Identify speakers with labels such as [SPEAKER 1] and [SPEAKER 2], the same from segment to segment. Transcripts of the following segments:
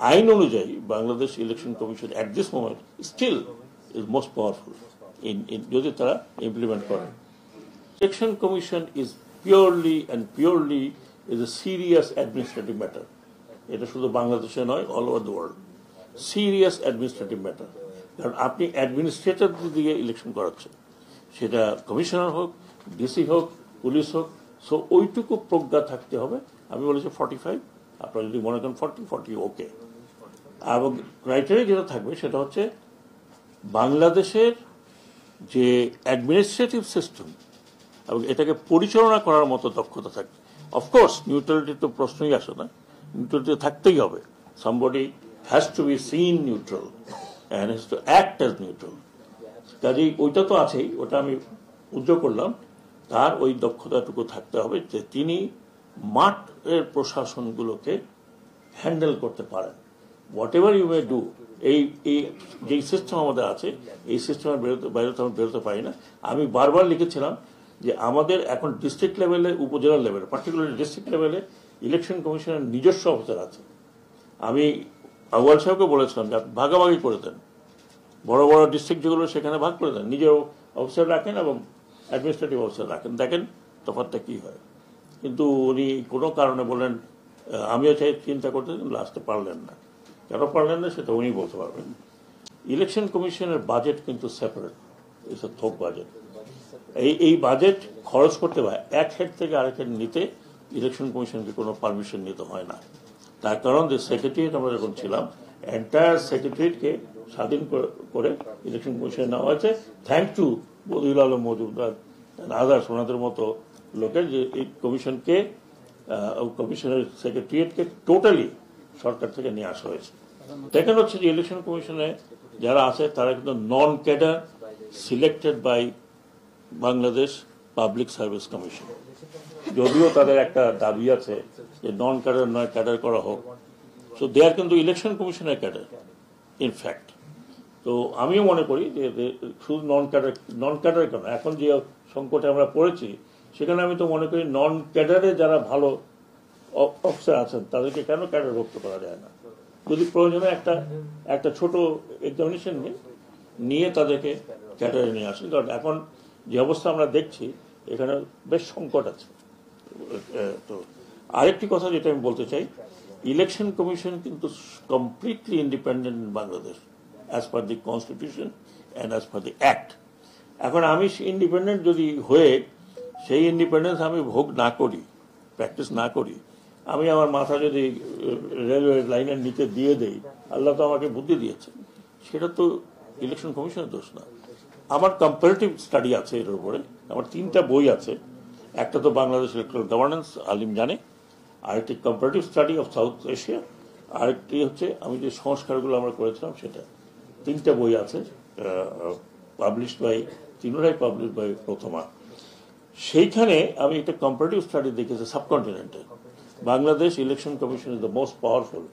[SPEAKER 1] আইন অনুযায়ী Bangladesh election commission at this moment still is most powerful যদি তারা ইমপ্লিমেন্ট করেন। Election commission is purely is a serious administrative matter. এটা শুধু বাংলাদেশে নয়, all over the world serious administrative matter. কারণ আপনি অ্যাডমিনিস্ট্রেটর দিয়ে ইলেকশন করাচ্ছেন, সেটা কমিশনার হোক, ডিসি হোক, পুলিশ হোক। সো ওইটুকু প্রজ্ঞা থাকতে হবে। আমি বলেছি 45, আপনারা যদি মনে করেন 40 ওকে। এবং ক্রাইটেরিয়া যেটা থাকবে সেটা হচ্ছে বাংলাদেশের যে অ্যাডমিনিস্ট্রেটিভ সিস্টেম এবং এটাকে পরিচালনা করার মতো দক্ষতা থাকবে। অফকোর্স নিউট্রালিটির তো প্রশ্নই আসে না, নিউট্রালিটি থাকতেই হবে। Somebody has to be seen neutral and has to act as neutral. কাজেই ওইটা তো আছেই, ওটা আমি উদ্যোগ করলাম। তার ওই দক্ষতাটুকু থাকতে হবে যে তিনি মাঠের প্রশাসনগুলোকে হ্যান্ডেল করতে পারেন। Whatever you may do, এই যেই সিস্টেম আমাদের আছে এই সিস্টেমের বাইরে তো আমি বেরোতে পারি না। আমি বারবার লিখেছিলাম যে আমাদের এখন ডিস্ট্রিক্ট লেভেলে, উপজেলা লেভেলে, পার্টিকুলারলি ডিস্ট্রিক্ট লেভেলে ইলেকশন কমিশনের নিজস্ব অফিসার আছে। আমি আউয়াল সাহেবকে বলেছিলাম যে ভাগাভাগি করে দেন, বড় বড় ডিস্ট্রিক্ট যেগুলো সেখানে ভাগ করে দেন, নিজের অফিসার রাখেন এবং অ্যাডমিনিস্ট্রেটিভ অফিসার রাখেন, দেখেন তফাৎটা কী হয়। কিন্তু উনি কোনো কারণে বললেন, আমিও চাই চিন্তা করতে, লাস্টে পারলেন না। কেন পারলেন না সেটা উনি বলতে পারবেন। ইলেকশন কমিশনের বাজেট কিন্তু সেপারেট, ইটস এ থোক বাজেট। এই বাজেট খরচ করতে হয় এক হেড থেকে আরেক হেড নিতে ইলেকশন কমিশনকে কোনো পারমিশন নিতে হয় না। তার কারণ যে সেক্রেটারিয়েট আমরা যখন ছিলাম, এন্টায়ার সেক্রেটারিয়েটকে স্বাধীন করে ইলেকশন কমিশনে নেওয়া হয়েছে, thank two Badiul Alam Majumdar others, ওনাদের মতো লোকের, যে এই কমিশনকে, কমিশনের সেক্রেটারিয়েটকে টোটালি সরকার থেকে নিয়ে আসা হয়েছে। দেখেন হচ্ছে যে ইলেকশন কমিশনে যারা আছে তারা কিন্তু non cadre selected by Bangladesh public service commission. যদিও তাদের একটা দাবি আছে যে নন ক্যাডার নয়, ক্যাডার করা হোক। সো দে আর কিন্তু ইলেকশন কমিশনের ক্যাডার ইনফ্যাক্ট। তো আমিও মনে করি যে শুধু নন ক্যাডার কেন, এখন যে সংকটে আমরা পড়েছি সেখানে আমি তো মনে করি নন ক্যাডারে যারা ভালো অফিসার আছেন তাদেরকে কেন ক্যাডারভুক্ত করা যায় না। যদি প্রয়োজনে একটা ছোট এক্সামিনেশন নিয়ে তাদেরকে ক্যাডারে নিয়ে আসেন। কারণ এখন যে অবস্থা আমরা দেখছি এখানে বেশ সংকট আছে। তো আরেকটি কথা যেটা আমি বলতে চাই, ইলেকশন কমিশন কিন্তু completely independent in Bangladesh as per the constitution and as per the act. এখন আমি ইন্ডিপেন্ডেন্ট যদি হয়ে সেই ইন্ডিপেন্ডেন্স আমি ভোগ না করি, প্র্যাকটিস না করি, আমি আমার মাথা যদি রেলওয়ে লাইনের নিচে দিয়ে দেই, আল্লাহ তো আমাকে বুদ্ধি দিয়েছে, সেটা তো ইলেকশন কমিশনের দোষ না। আমার কম্পারেটিভ স্টাডি আছে এর উপরে, আমার 3টা বই আছে। একটা তো বাংলাদেশ ইলেকট্রাল গভর্নেন্স, আলিম জানে, আরেকটি comparative study of south Asia, আরেকটি হচ্ছে আমি যে সংস্কারগুলো আমরা করেছিলাম সেটা। 3টা বই আছে, পাবলিশড বাই, তিনটাই পাবলিশড বাই প্রথমা। সেইখানে আমি একটা কম্পারেটিভ স্টাডি দেখেছি সাবকন্টিনেন্টে Bangladesh election commission is the most powerful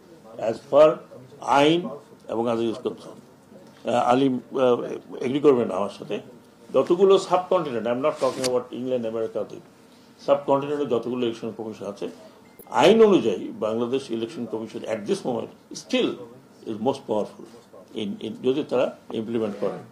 [SPEAKER 1] as per আইন এবং other is concern. Alim agree করবেন আমার সাথে, যতগুলো subcontinent, I am not talking about England আমেরিকাতে, সাবকন্টিনেন্টে যতগুলো ইলেকশন কমিশন আছে, আইন অনুযায়ী Bangladesh election commission at this moment still is most powerful যদি তারা ইমপ্লিমেন্ট করেন।